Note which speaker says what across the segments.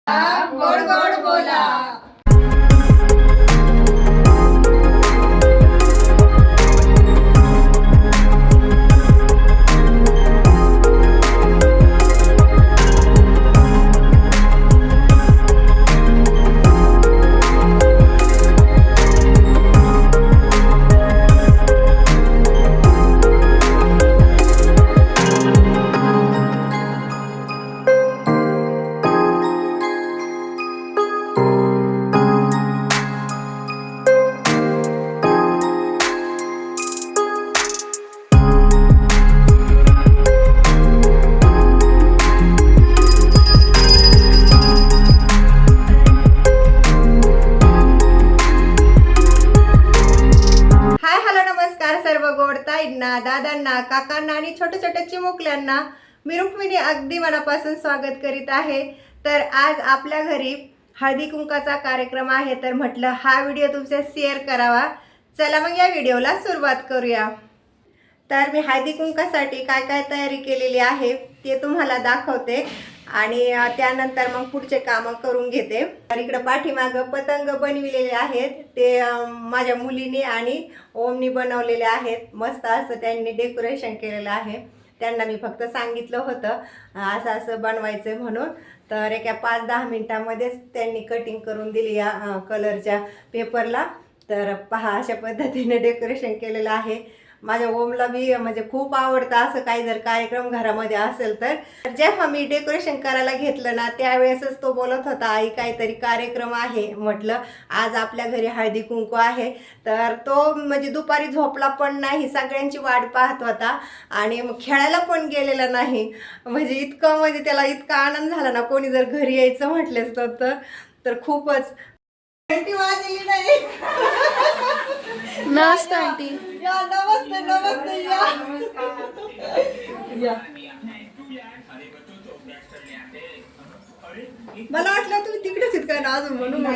Speaker 1: गोड गोड बोला।
Speaker 2: दादांना, काकांना आणि छोट्या छोट्या चिमुकल्यांना मी रुक्मिणी अगदी मनापासून स्वागत करीत आहे। तर आज आपल्या घरी हळदी कुंकाचा कार्यक्रम आहे, तर म्हटलं हा व्हिडिओ तुमच्या शेअर करावा। चला मग या व्हिडिओला सुरुवात करूया। तर मी हळदी कुंकासाठी काय काय तयारी केलेली आहे ते तुम्हाला दाखवते आणि त्यानंतर मग पुढचे काम करून घेते। तर इकडे पाठीमागे पतंग बनविलेले आहेत, ते माझ्या मुलीने आणि ओमनी बनवलेले आहेत। मस्त असं त्यांनी डेकोरेशन केलेलं आहे। त्यांना मी फक्त सांगितलं होतं असं असं बनवायचं म्हणून, तर एका 5-10 मिनिटांमध्येच त्यांनी कटिंग करून दिली या कलरच्या पेपरला। तर पहा अशा पद्धतीने डेकोरेशन केलेलं आहे। माझ्या ओमला बी म्हणजे खूप आवडतं असं काही जर कार्यक्रम घरामध्ये असेल तर जेव्हा मी डेकोरेशन करायला घेतलं ना त्यावेळेसच तो बोलत होता, आई काहीतरी कार्यक्रम आहे। म्हटलं आज आपल्या घरी हळदी कुंकू आहे। तर तो म्हणजे दुपारी झोपला पण नाही, सगळ्यांची वाट पाहत होता आणि मग खेळायला पण गेलेला नाही। म्हणजे इतकं म्हणजे त्याला इतका आनंद झाला ना, कोणी जर घरी यायचं म्हटलेच तर खूपच वाजली नाही।
Speaker 1: नमस्ते आंटी।
Speaker 2: या नमस्ते नमस्ते या। मला वाटलं तुम्ही तिकडेच आहेत काय ना अजून म्हणून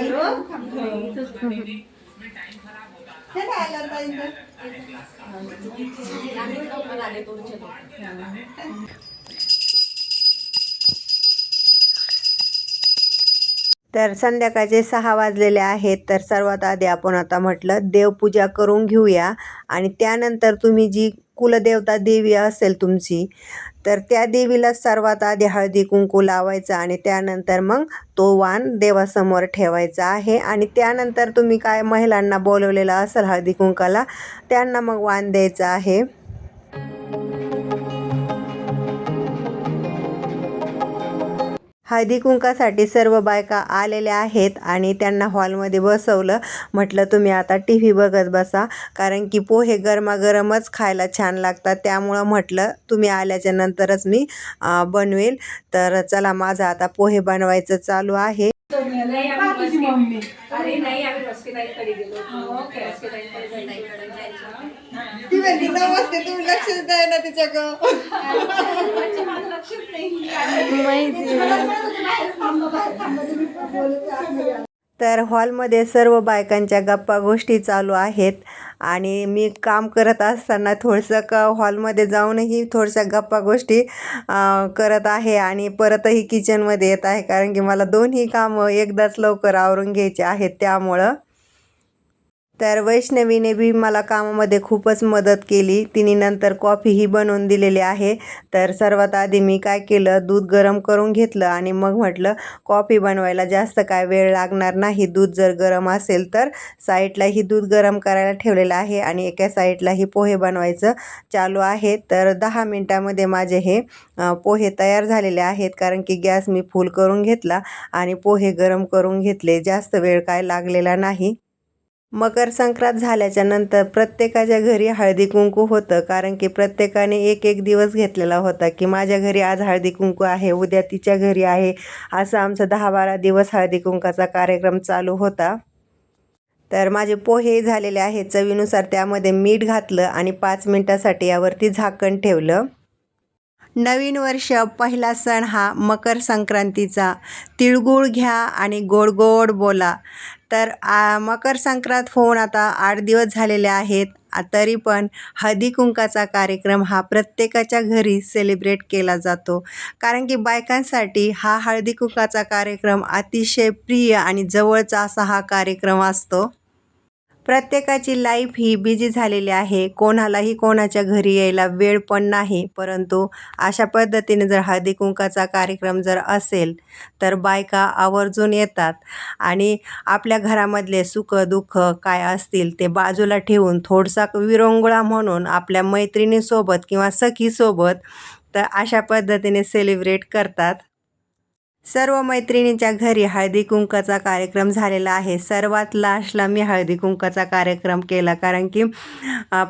Speaker 2: तर संध्याकाळचे 6 वाजलेले आहेत। तर सर्वात आधी आपण आता म्हटलं देवपूजा करून घेऊया आणि त्यानंतर तुम्ही जी कुलदेवता देवी असेल तुमची, तर त्या देवीला सर्वात आधी हळदी कुंकू लावायचा आणि त्यानंतर मग तो वाण देवासमोर ठेवायचा आहे। आणि त्यानंतर तुम्ही काय महिलांना बोलवलेलं असेल हळदी कुंकाला त्यांना मग वाण द्यायचा आहे। हळदी कुंकासाठी सर्व बायका आलेल्या आहेत आणि त्यांना हॉलमध्ये बसवलं। म्हटलं तुम्ही आता TV बघत बसा, कारण की पोहे गरमागरमच खायला छान लागतात, त्यामुळं म्हटलं तुम्ही आल्याच्या नंतरच मी बनवेल। तर चला माझं आता पोहे बनवायचं चालू आहे। तुम्ही लक्ष द्याय ना तिच्याकडं। तर हॉलमध्ये सर्व बायकांच्या गप्पा गोष्टी चालू आहेत आणि मी काम करत असताना थोडंसं हॉलमध्ये जाऊनही थोड्याशा गप्पा गोष्टी करत आहे आणि परतही किचनमध्ये येत आहे, कारण की मला दोन्ही कामं एकदाच लवकर आवरून घ्यायचे आहेत त्यामुळं। तर वैष्णवीने बी मला कामामध्ये खूपच मदत केली, तिने नंतर कॉफीही बनवून दिलेली आहे। तर सर्वात आधी मी काय केलं, दूध गरम करून घेतलं आणि मग म्हटलं कॉफी बनवायला जास्त काय वेळ लागणार नाही। दूध जर गरम असेल तर साईडलाही दूध गरम करायला ठेवलेलं आहे आणि एका साईडलाही पोहे बनवायचं चालू आहे। तर 10 मिनटामध्ये माझे हे पोहे तयार झालेले आहेत, कारण की गॅस मी फुल करून घेतला आणि पोहे गरम करून घेतले, जास्त वेळ काय लागलेला नाही। मकर संक्रांत झाल्याच्या नंतर प्रत्येकाच्या घरी हळदी कुंकू होतं, कारण की प्रत्येकाने एक एक दिवस घेतलेला होता की माझ्या घरी आज हळदी कुंकू आहे, उद्या तिच्या घरी आहे, असं आमचा 10-12 दिवस हळदी कुंकाचा कार्यक्रम चालू होता। तर माझे पोहे झालेले आहेत चवीनुसार, त्यामध्ये मीठ घातलं आणि 5 मिनिटासाठी यावरती झाकण ठेवलं। नवीन वर्ष पहिला सण हा मकर संक्रांतीचा। तिळगुळ घ्या आणि गोड गोड बोला। तर मकर संक्रांत होऊन आता 8 दिवस झालेले आहेत. तरी पण हळदी कुंकाचा कार्यक्रम हा प्रत्येकाच्या घरी सेलिब्रेट केला जातो. कारण की बायकांसाठी हा हळदी कुंकाचा कार्यक्रम अतिशय प्रिय आणि जवळचा असा हा कार्यक्रम असतो. प्रत्येकाची लाईफ ही बिझी झालेली आहे. कोणालाही कोणाच्या घरी यायला वेळ पण नाही. परंतु अशा पद्धतीने जर हळदी कुंकाचा कार्यक्रम जर असेल तर बायका आवर्जून येतात आणि आपल्या घरामधले सुख-दुःख काय असतील ते बाजूला ठेवून थोडासा विरंगुळा म्हणून आपल्या मैत्रिणीसोबत किंवा सखीसोबत तर अशा पद्धतीने सेलिब्रेट करतात. सर्व मैत्रिणींच्या घरी हळदी कुंकाचा कार्यक्रम झालेला आहे. सर्वात लास्टला मी हळदी कुंकाचा कार्यक्रम केला. कारण की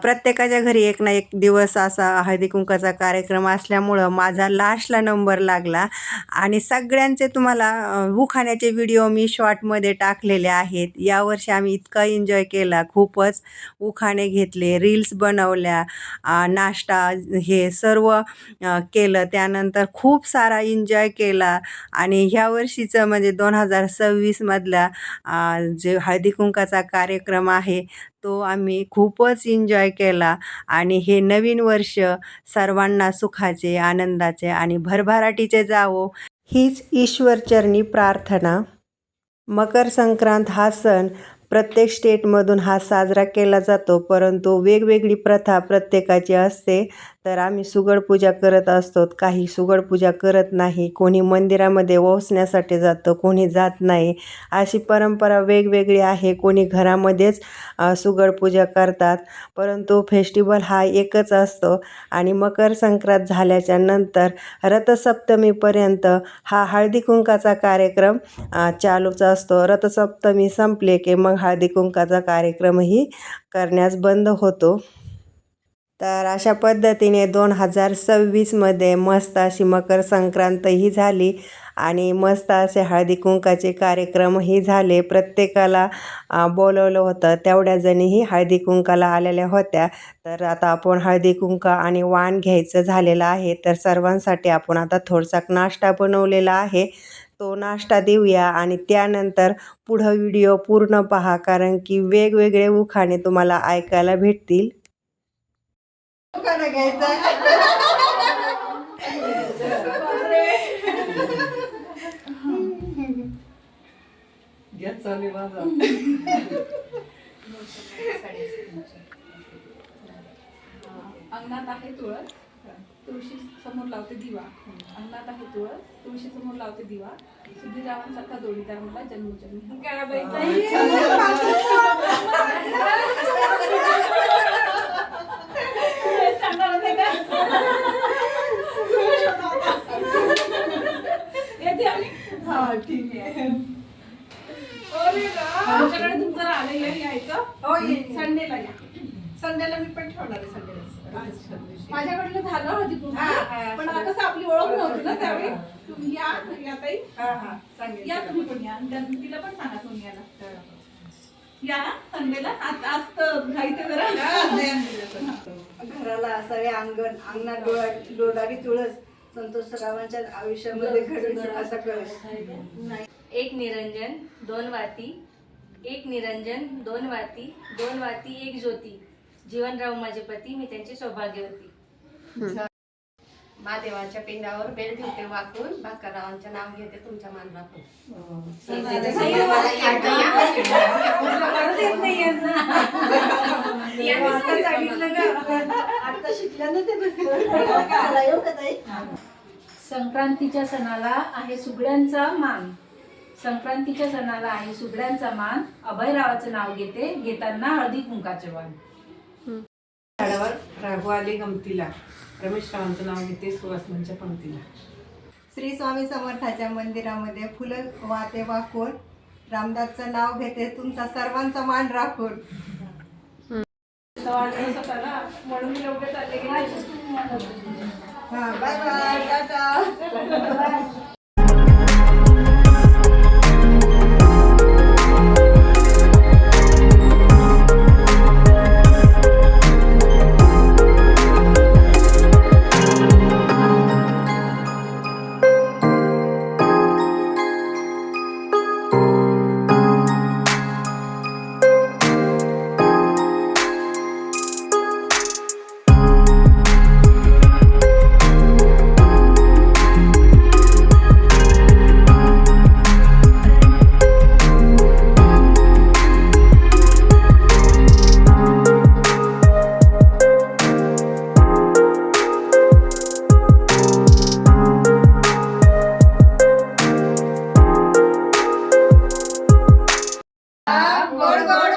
Speaker 2: प्रत्येकाच्या घरी एक ना एक दिवस असा हळदी कुंकाचा कार्यक्रम असल्यामुळं माझा लास्टला नंबर लागला आणि सगळ्यांचे तुम्हाला उखाण्याचे व्हिडिओ मी शॉर्टमध्ये टाकलेले आहेत. यावर्षी आम्ही इतका एन्जॉय केला. खूपच उखाणे घेतले, रील्स बनवल्या, नाश्ता हे सर्व केलं. त्यानंतर खूप सारा एन्जॉय केला आणि ह्या वर्षीचं म्हणजे 2026मधला जे हळदी कुंकाचा कार्यक्रम आहे तो आम्ही खूपच एन्जॉय केला आणि हे नवीन वर्ष सर्वांना सुखाचे, आनंदाचे आणि भरभराटीचे जावो हीच ईश्वरचरणी प्रार्थना. मकर संक्रांत हा सण प्रत्येक स्टेटमधून हा साजरा केला जातो. परंतु वेगवेगळी प्रथा प्रत्येकाची असते. तर आम्ही सुगड पूजा करत असतो, काही सुगड पूजा करत नाही. कोणी मंदिरामध्ये ओवाळण्यासाठी जातं, कोणी जात नाही. अशी परंपरा वेगवेगळी आहे. कोणी घरामध्येच सुगड पूजा करतात. परंतु फेस्टिवल हा एकच असतो आणि मकर संक्रांत झाल्याच्या नंतर रथसप्तमीपर्यंत हा हळदी कुंकाचा कार्यक्रम चालूच असतो. रथसप्तमी संपले की मग हळदी कुंकाचा कार्यक्रमही करण्यास बंद होतो. तर अशा पद्धतीने 2026मध्ये मस्त अशी मकर संक्रांतही झाली आणि मस्त असे हळदी कुंकाचे कार्यक्रमही झाले. प्रत्येकाला बोलवलं होतं, तेवढ्या जणीही हळदी कुंकाला आलेल्या होत्या. तर आता आपण हळदी कुंका आणि वाण घ्यायचं झालेलं आहे. तर सर्वांसाठी आपण आता थोडासा नाश्ता बनवलेला आहे, तो नाश्ता देऊया आणि त्यानंतर पुढं व्हिडिओ पूर्ण पहा. कारण की वेगवेगळे उखाणे तुम्हाला ऐकायला भेटतील.
Speaker 1: अंगणात आहे तुळस, तुळशी समोर लावते दिवा. अंगणात आहे तुळस, तुळशी समोर लावते दिवा. सुधीरावांसारखा जोडीदार मला जन्मोजन्मी. काय ठीक आहे. आमच्याकडे तुमचं राहिलं यायचं. संडेला या. संडेला मी पण ठेवणार आहे. संडेला माझ्याकडलं झालं हळदी कुंकू, पण आता कसं आपली ओळख नव्हती ना त्यावेळी. तुम्ही या ताई, या तुम्ही पण या. तिला पण सांगा सोनियाला या ना संडेला. आज तर घाईते जरा.
Speaker 3: घराला असावे अंगण, अंगणात डोलारी तुळस, संतोषरावांच्या आयुष्यामध्ये घडून असा कळस.
Speaker 4: एक निरंजन दोन वाती, एक निरंजन दोन वाती, दोन वाती एक ज्योती. जीवनराव माझे पती, मी त्यांची सौभाग्यवती.
Speaker 5: महादेवाच्या पिंडावर बेल ठेवते वाकून, भास्कररावांचे नाव घेते तुमच्या मान राखून.
Speaker 3: आता शिकल्यानं ते बसलं.
Speaker 6: संक्रांतीच्या सणाला आहे सुगड्यांचा मान, संक्रांतीच्या सणाला आहे सुगड्यांचा मान. अभयरावाचं नाव घेते, घेताना हळदी कुंकाचे वाण.
Speaker 7: झाडावर राघू आले गमतीला, रमेशरावांचं नाव घेते सुवासनांच्या पंक्तीला.
Speaker 3: श्री स्वामी समर्थाच्या मंदिरामध्ये फुलं वाते वाकून, रामदासचं नाव घेते तुमचा सर्वांचा मान राखून.
Speaker 1: म्हणून मी एवढे चालले गेले.
Speaker 3: बाय बाय, टाटा. गोड गोड